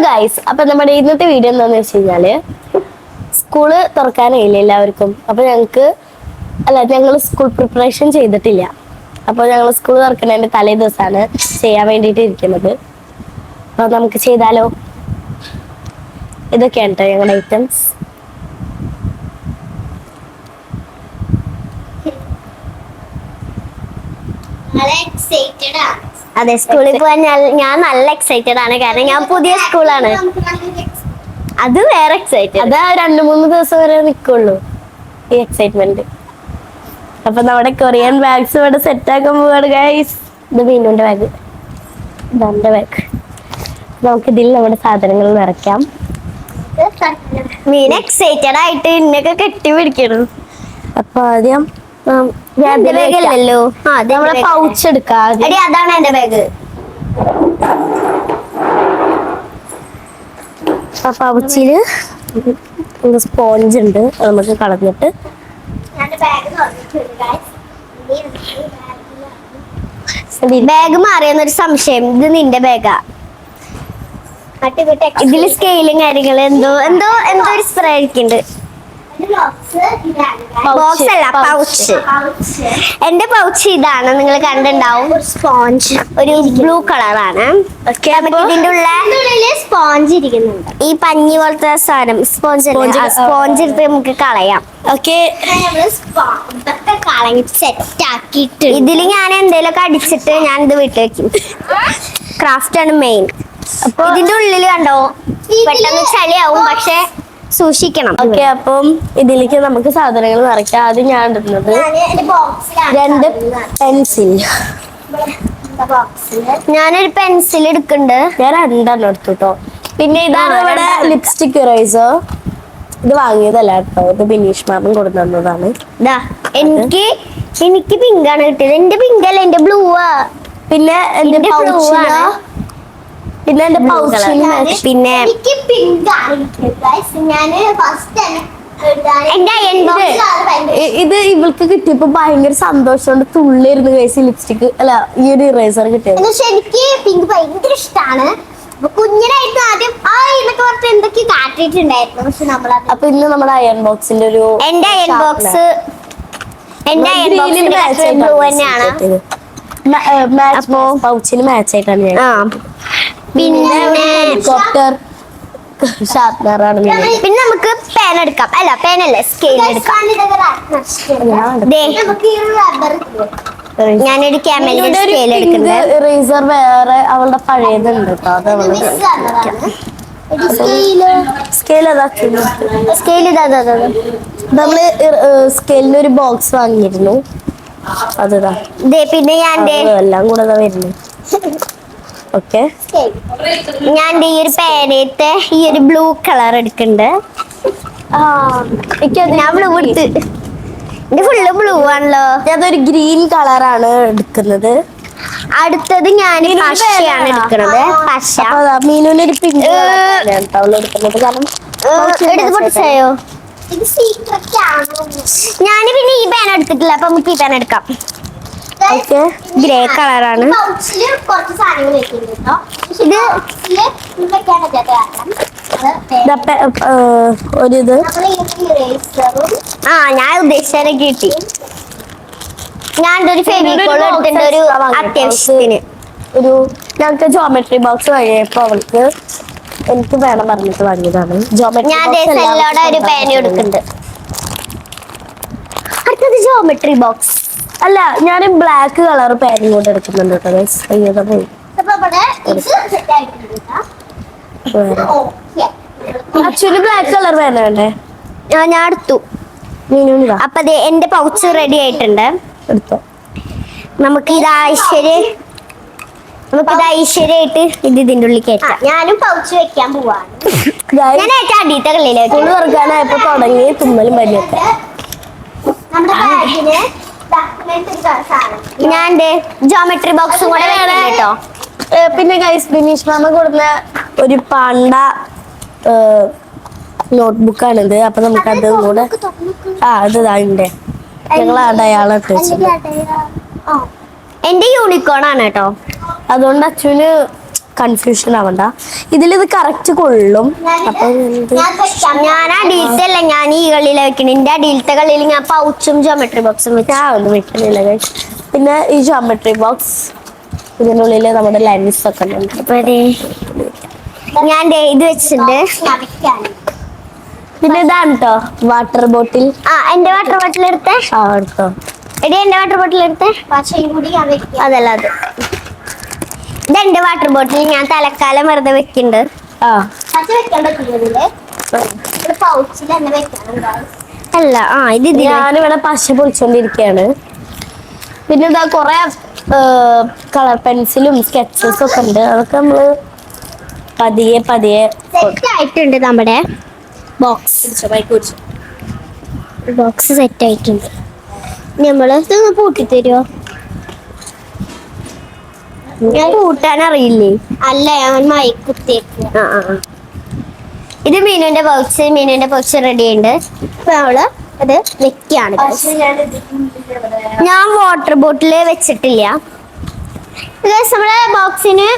Guys, അപ്പൊ നമ്മുടെ ഇന്നത്തെ വീഡിയോ എന്താന്ന് വെച്ച് കഴിഞ്ഞാല് സ്കൂള് തുറക്കാനായില്ല എല്ലാവർക്കും. അപ്പൊ ഞങ്ങൾ സ്കൂൾ പ്രിപ്പറേഷൻ ചെയ്തിട്ടില്ല. അപ്പൊ ഞങ്ങൾ സ്കൂൾ തുറക്കുന്നതിന്റെ തലേ ദിവസമാണ് ചെയ്യാൻ വേണ്ടിയിട്ട് ഇരിക്കുന്നത്. അപ്പൊ നമുക്ക് ചെയ്താലോ? ഇതൊക്കെയാണ് കേട്ടോ ഞങ്ങളുടെ ഐറ്റംസ്. അതെ, സ്കൂളിൽ പോകാൻ ഞാൻ നല്ല എക്സൈറ്റഡ് ആണ്. കാരണം ഞാൻ പുതിയ സ്കൂളാണ്. അത് വേറെ എക്സൈറ്റഡ്. അത് 2-3 ദിവസം വരെ നിൽക്കുള്ളൂ ഈ എക്സൈറ്റ്മെന്റ്. അപ്പൊ നമ്മുടെ കൊറിയൻ ബാഗ്സ് ഇവിടെ സെറ്റ് ആക്കാൻ പോവാണ് ഗൈസ്. ഇത് മീനുന്റെ ബാഗ്, ഇതെന്റെ ബാഗ്. നമുക്ക് ഇതിൽ നമ്മുടെ സാധനങ്ങൾ നിറയ്ക്കാം. മീൻ എക്സൈറ്റഡ് ആയിട്ട് ഇന്നൊക്കെ കെട്ടിപ്പിടിക്കണം. അപ്പൊ ആദ്യം ബാഗല്ലോ, നമ്മളെ പൗച്ച് എടുക്കാം. അതാണ് എന്റെ ബാഗ്. ആ പൗച്ചില് സ്പോഞ്ച് ഉണ്ട്, നമുക്ക് കളഞ്ഞിട്ട് ബാഗ് മാറിയെന്നൊരു സംശയം. ഇത് നിന്റെ ബാഗാ? ഇതില് സ്കെയിലും കാര്യങ്ങളും എന്തോ ഒരു സ്പ്രേ ആയിരിക്കുന്നുണ്ട്. ബോക്സ് അല്ല, പൗച്ച്. എന്റെ പൗച്ച് ഇതാണ്, നിങ്ങൾ കണ്ടിണ്ടാവും. സ്പോഞ്ച് ഒരു ബ്ലൂ കളറാണ്. ഇതിന്റെ ഉള്ളില് സ്പോഞ്ച് ഇരിക്കുന്നുണ്ട്. ഈ പഞ്ഞി പോലത്തെ സാധനം സ്പോഞ്ച് എടുത്ത് നമുക്ക് കളയാം. ഓക്കെ, സെറ്റ് ആക്കിയിട്ട് ഇതില് ഞാൻ എന്തേലൊക്കെ അടിച്ചിട്ട് ഞാൻ ഇത് വീട്ടിൽ വെക്കും. ക്രാഫ്റ്റ് ആണ് മെയിൻ. അപ്പൊ ഇതിന്റെ ഉള്ളില് കണ്ടോ, പെട്ടെന്ന് ചളിയാവും, പക്ഷെ സൂക്ഷിക്കണം. ഓക്കെ, അപ്പം ഇതിലേക്ക് നമുക്ക് സാധനങ്ങൾ നിറയ്ക്കാം. ആദ്യം ഞാൻ ഇടുന്നത് 2 പെൻസിൽ. ഞാനൊരു പെൻസിൽ എടുക്കുന്നുണ്ട്. ഞാൻ 2 എടുത്തു കേട്ടോ. പിന്നെ ഇതാണ് നമ്മുടെ ലിപ്സ്റ്റിക് ഇറേസർ. ഇത് വാങ്ങിയതല്ല കേട്ടോ, ഇത് ബിനീഷ് മാമൻ കൊടുത്തതാണ്. എനിക്ക് പിങ്ക് ആണ് കിട്ടിയത്. എന്റെ പിങ്ക് അല്ല, എന്റെ ബ്ലൂ ആ. പിന്നെ എന്റെ പൗച്ചില് പിന്നെ ഇത് ഇവൾക്ക് കിട്ടിയപ്പോ ഭയങ്കര സന്തോഷം തുള്ളിരുന്ന് കഴിച്ച് ലിപ്സ്റ്റിക് അല്ല ഈ ഒരു ഇറേസർ കിട്ടിയത്. എനിക്ക് പിങ്ക് ഭയങ്കര ഇഷ്ടമാണ്. കുഞ്ഞിനായിട്ട് ആദ്യം എന്നൊക്കെ പറഞ്ഞിട്ട് എന്തൊക്കെ കാട്ടിട്ടുണ്ടായിരുന്നു. പക്ഷെ അപ്പൊ ഇന്ന് നമ്മുടെ അയൺ ബോക്സിന്റെ ഒരു എന്റെ അയൺ ബോക്സ് ബ്ലൂ തന്നെയാണ്. പൗച്ചിന് മാച്ച് ആയിട്ടാണ് ഞാൻ. പിന്നെ ഹെലികോപ്റ്റർ ഷാർപ്നറാണ്. പിന്നെ നമുക്ക് പേൻ എടുക്കാം. അല്ല, പേനല്ലേ, സ്കെയിൽ എടുക്കാം. ഞാനൊരു ക്യാമറയുടെ സ്കെയിൽ എടുക്കുന്നത്. ഇറേസർ വേറെ അവളുടെ പഴയതുണ്ട് കേട്ടോ, അത് സ്കെയിൽ നമ്മള് സ്കെയിലിന് ഒരു ബോക്സ് വാങ്ങിയിരുന്നു. അതാ പിന്നെ ഞാൻ എല്ലാം കൂടെ വരുന്നു. ഓക്കെ, ഞാൻ ഈ ഒരു പേനത്തെ ഈ ഒരു ബ്ലൂ കളർ എടുക്കുന്നുണ്ട്. ഞാൻ ബ്ലൂ എടുത്ത്, എന്റെ ഫുള്ള് ബ്ലൂ ആണല്ലോ. അതൊരു ഗ്രീൻ കളറാണ് എടുക്കുന്നത്. അടുത്തത് ഞാൻ പശയാണ് എടുക്കുന്നത്. പശ മീനൊരു പിങ്ക് എടുക്കുന്നത്. കാരണം പൊട്ടിച്ചോ? ഞാൻ പിന്നെ ഈ പേന എടുത്തിട്ടില്ല, അപ്പൊ നമുക്ക് ഈ പേന എടുക്കാം. ഗ്രേ കളറാണ്. ഞാൻ ഉദ്ദേശിച്ചത് കിട്ടി. ഞാൻ ഒരു ഫെവിക്കോൾ എടുത്തിട്ട് ഒരു അത്യാവശ്യത്തിന് ഞങ്ങൾക്ക് ജോമെട്രി ബോക്സ് വാങ്ങിയപ്പോ അവൾക്ക് എനിക്ക് വേണം പറഞ്ഞിട്ട് വാങ്ങിയതാണ്. ഞാൻ ഒരു പേന എടുക്കുന്നുണ്ട്. അടുത്തത് ജോമെട്രി ബോക്സ് അല്ല, ഞാൻ ബ്ലാക്ക് കളർ പേനും കൂടെ എടുക്കുന്നുണ്ട് കേട്ടോ. പോയി ആക്ച്വലി ബ്ലാക്ക് കളർ പേന വേണ്ടേ? ഞാൻ എടുത്തു. അപ്പൊ എന്റെ പൗച്ച് റെഡി ആയിട്ടുണ്ട്. എടുത്തോ. നമുക്കിത് ഐശ്വര്യമായിട്ട് ഇതിന്റെ ഉള്ളിൽ കയറ്റാം. ഞാനും പൗച്ച് വെക്കാൻ പോവാണ്. ഞാൻ ഏറ്റവും അടിയത്തെ കളിയിലേക്ക് തുറക്കാനായപ്പോ തുടങ്ങി തുമ്മലും പനിയൊക്കെ. ഞാൻ ജോമെട്രി ബോക്സും കൂടെ കേട്ടോ. പിന്നെ ഗൈസ്, ബിനീഷ് മാമ കൊടുന്ന ഒരു പാണ്ട നോട്ട്ബുക്കാണിത്. അപ്പൊ നമുക്ക് അതും കൂടെ ഇത് ഇതായിണ്ട്. ഞങ്ങൾ അടയാളം എന്റെ യൂണിക്കോൺ ആണ് കേട്ടോ. അതുകൊണ്ട് അച്ഛന് കൺഫ്യൂഷൻ ആവണ്ട. ഇതിലിത് കറക്റ്റ് കൊള്ളും. അപ്പൊ ഞാൻ അടിയിലത്തെ അല്ല, ഞാൻ ഈ കളിയില വെക്കണ. എന്റെ അടിയിലത്തെ കളിയിൽ ഞാൻ പൗച്ചും ജോമെട്രി ബോക്സും വെച്ചാ ഒന്നും വെക്കുന്നില്ല guys. പിന്നെ ഈ ജോമെട്രി ബോക്സ്, ഇതിനുള്ളിൽ നമ്മുടെ ലെൻസ് ഒക്കെ ഉണ്ട്. അപ്പൊ ഞാൻ ഇത് വെച്ചിട്ടുണ്ട്. പിന്നെ ഇതാണ് കേട്ടോ വാട്ടർ ബോട്ടിൽ. എന്റെ വാട്ടർ ബോട്ടിൽ എടുത്തേ. എടുത്തോ എടി, എന്റെ വാട്ടർ ബോട്ടിൽ എടുത്തേ. അതല്ല, അത് ഇതെന്റെ വാട്ടർ ബോട്ടിൽ ഞാൻ തലക്കാലം വെറുതെ വെക്കുന്നുണ്ട്. അല്ല, ഇത് ഞാനിവിടെ പശ പൊളിച്ചോണ്ടിരിക്കയാണ്. പിന്നെ ഇതാ കൊറേ കളർ പെൻസിലും സ്കെച്ചസും ഒക്കെ ഉണ്ട്. അതൊക്കെ നമ്മള് പതിയെ പതിയെ സെറ്റ് ആയിട്ടുണ്ട്. നമ്മുടെ ബോക്സ് സെറ്റ് ആയിട്ടുണ്ട്. നമ്മള് പൂട്ടിത്തരുമോ? ഞാൻ കൂട്ടാൻ അറിയില്ലേ. അല്ല, ഞാൻ മൈക്കുത്തേക്ക്. ഇത് മീനുവിന്റെ പൗച്ച് റെഡി ഉണ്ട്. അപ്പൊ നമ്മള് അത് വെക്കാണ്. ഞാൻ വാട്ടർ ബോട്ടില് വെച്ചിട്ടില്ല. നമ്മളെ ബോക്സിന്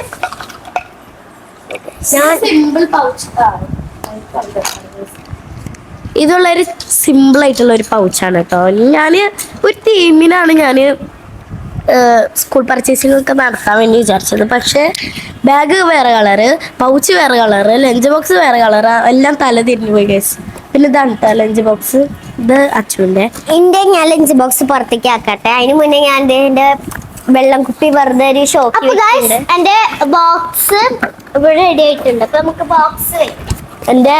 ഇതുള്ളൊരു സിമ്പിൾ ആയിട്ടുള്ള ഒരു പൗച്ചാണ് കേട്ടോ. ഞാന് ഒരു തീമിനാണ് ഞാന് സ്കൂൾ പർച്ചേസിംഗ് ഒക്കെ നടത്താൻ വേണ്ടി വിചാരിച്ചത്. പക്ഷെ ബാഗ് വേറെ കളറ്, പൗച്ച് വേറെ കളറ്, ലഞ്ച് ബോക്സ് വേറെ കളറ്, എല്ലാം തല തിരിഞ്ഞു പോയി ഗൈസ്. പിന്നെ ഇതാണ് കേട്ടോ ലഞ്ച് ബോക്സ്. ഇത് അച്ചുവിന്റെ. ഞാൻ ലഞ്ച് ബോക്സ് പുറത്തേക്ക് ആക്കട്ടെ. അതിന് മുന്നേ ഞാൻ എന്റെ വെള്ളം കുപ്പി വെറുതെ ഒരു ഷോക്ക്. എന്റെ ബോക്സ് ഇവിടെ റെഡി ആയിട്ടുണ്ട്. അപ്പൊ നമുക്ക് ബോക്സ് എന്റെ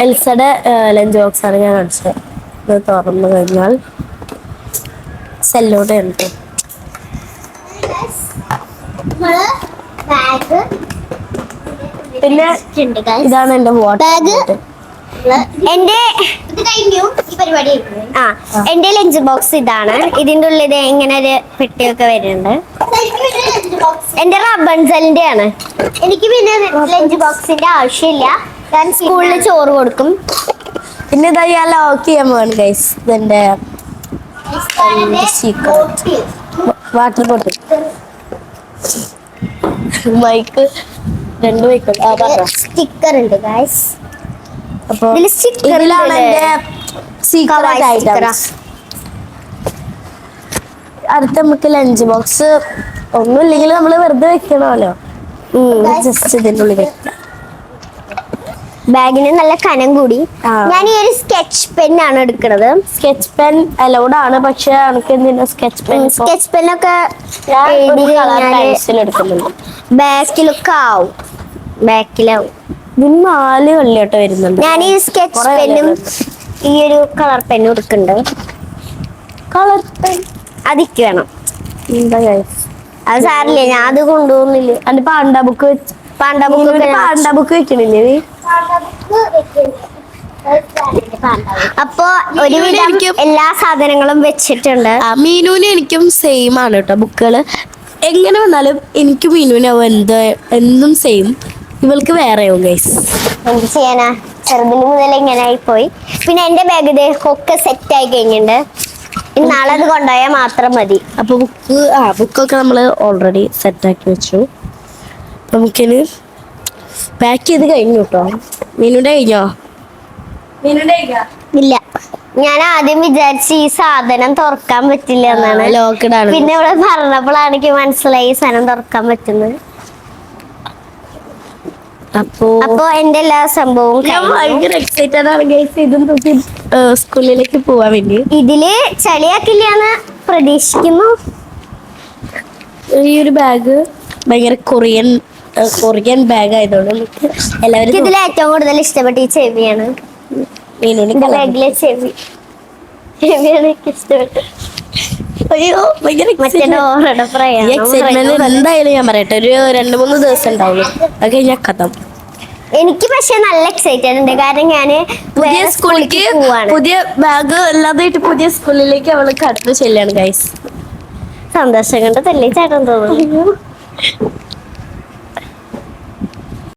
എൽസയുടെ ലഞ്ച് ബോക്സ് ആണ് ഞാൻ കാണിച്ചത്. ഇത് തുറന്നു കഴിഞ്ഞാൽ സെല്ലോടെ ഉണ്ട്. പിന്നെ ഇതാണ് എന്റെ വാട്ടർ എന്റെ ലഞ്ച് ബോക്സ് ഇതാണ്. ഇതിന്റെ ഉള്ളിൽ ഇങ്ങനെ ഒരു പെട്ടിയൊക്കെ വരുന്നുണ്ട്. എന്റെ റബ്ബൻസലിന്റെ ആണ്. എനിക്ക് പിന്നെ ലഞ്ച് ബോക്സിന്റെ ആവശ്യമില്ല. ഞാൻ സ്കൂളിൽ ചോറ് കൊടുക്കും. പിന്നെ ഇതാ ഞാൻ ലോക്ക് ചെയ്യാൻ പോവാണ് ഗൈസ്. ഇതെന്റെ water bottle. Mic 2 mic sticker ഉണ്ട് ഗൈസ്. അപ്പൊ ഇതിലാണ് എന്റെ സീക്രട്ട് ഐറ്റംസ്. അടുത്ത നമുക്ക് ലഞ്ച് ബോക്സ് ഒന്നുമില്ലെങ്കിൽ നമ്മള് വെറുതെ വെക്കണമല്ലോ. ജസ്റ്റ് ഇതിൻ്റെ ഉള്ളിൽ വെക്കാം. ബാഗിന് നല്ല കനം കൂടി. ഞാൻ ഈ ഒരു സ്കെച്ച് പെൻ ആണ് എടുക്കുന്നത്. സ്കെച്ച് പെൻ അലൗഡ് ആണ്, പക്ഷെ എനിക്ക് എന്തിനാ സ്കെച്ച് പെന്നൊക്കെ എടുക്കുന്നുണ്ട്. ബാക്കിലൊക്കെ ആവും. ബാക്കിലാവും. ഇതിന് 4 കള്ളിയോട്ട് വരുന്നുണ്ട്. ഞാൻ ഈ സ്കെച്ച് പെന്നും ഈ ഒരു കളർ പെന്നും എടുക്കുന്നുണ്ട്. കളർ പെൻ അതിക്ക് വേണം. അത് സാറില്ലേ, ഞാൻ അത് കൊണ്ടുപോകുന്നില്ല. അതിന്റെ പാണ്ട ബുക്ക് ബുക്ക് വെക്കണില്ലേ? അപ്പൊ ഒരുവിധം എല്ലാ സാധനങ്ങളും വെച്ചിട്ടുണ്ട്. മീനുവിന് എനിക്കും സെയിം ആണ് കേട്ടോ ബുക്കുകള്. എങ്ങനെ വന്നാലും എനിക്ക് മീനുവിനാവും എന്തും സെയിം. ഇവൾക്ക് വേറെയാവും ഗൈസ്. എന്ത് ചെയ്യാനാ, ചെറുതിന് മുതൽ ഇങ്ങനെ ആയിപ്പോയി. പിന്നെ എന്റെ ബാഗ് ഒക്കെ സെറ്റ് ആയി കഴിഞ്ഞിട്ടുണ്ട്. നാളെ അത് കൊണ്ടുപോയാൽ മാത്രം മതി. അപ്പൊ ബുക്കൊക്കെ നമ്മള് ഓൾറെഡി സെറ്റ് ആക്കി വെച്ചു. നമുക്കിന് പാക്ക് ചെയ്ത് കഴിഞ്ഞു കേട്ടോ. മീനുടെ കഴിഞ്ഞോ? ഇല്ല, ഞാൻ ആദ്യം വിചാരിച്ചു ഈ സാധനം തുറക്കാൻ പറ്റില്ല എന്നാണ്. ലോക്ക്ഡ് ആണ്. പിന്നെ ഇവിടെ പറഞ്ഞപ്പോഴാണ് എനിക്ക് മനസ്സിലായി ഈ സാധനം തുറക്കാൻ പറ്റുന്നത്. അപ്പൊ എന്റെ എല്ലാ സംഭവവും ഭയങ്കര എക്സൈറ്റഡ് ആണ് ഗൈസ്. ഇതും നോക്കി സ്കൂളിലേക്ക് പോവാൻ വേണ്ടി. ഇതില് ചളിയാക്കില്ലാന്ന് പ്രതീക്ഷിക്കുന്നു. ഈ ഒരു ബാഗ് ഭയങ്കര കൊറിയൻ ബാഗ് ആയതുകൊണ്ട് എല്ലാവരും ഇതിൽ ഏറ്റവും കൂടുതൽ ഇഷ്ടപ്പെട്ട ഈ ചെവിയാണ്. ബാഗിലെ ചെവിയാണ് എനിക്ക് ഇഷ്ടപ്പെട്ടത്. അയ്യോ എന്തായാലും ഞാൻ പറയട്ടെ, ഒരു 2-3 ദിവസം ഉണ്ടാവുള്ളൂ. അത് കഴിഞ്ഞാൽ കഥം. എനിക്ക് പക്ഷെ നല്ല എക്സൈറ്റഡ് ഉണ്ട്. കാരണം ഞാന് പുതിയ സ്കൂളിലേക്ക് പുതിയ ബാഗ് അല്ലാതായിട്ട് പുതിയ സ്കൂളിലേക്ക് അവള് കടന്നു ചെല്ലാണ് ഗൈസ്. സന്തോഷം കൊണ്ട് തല്ലി ചേട്ടൻ തോന്നുന്നു.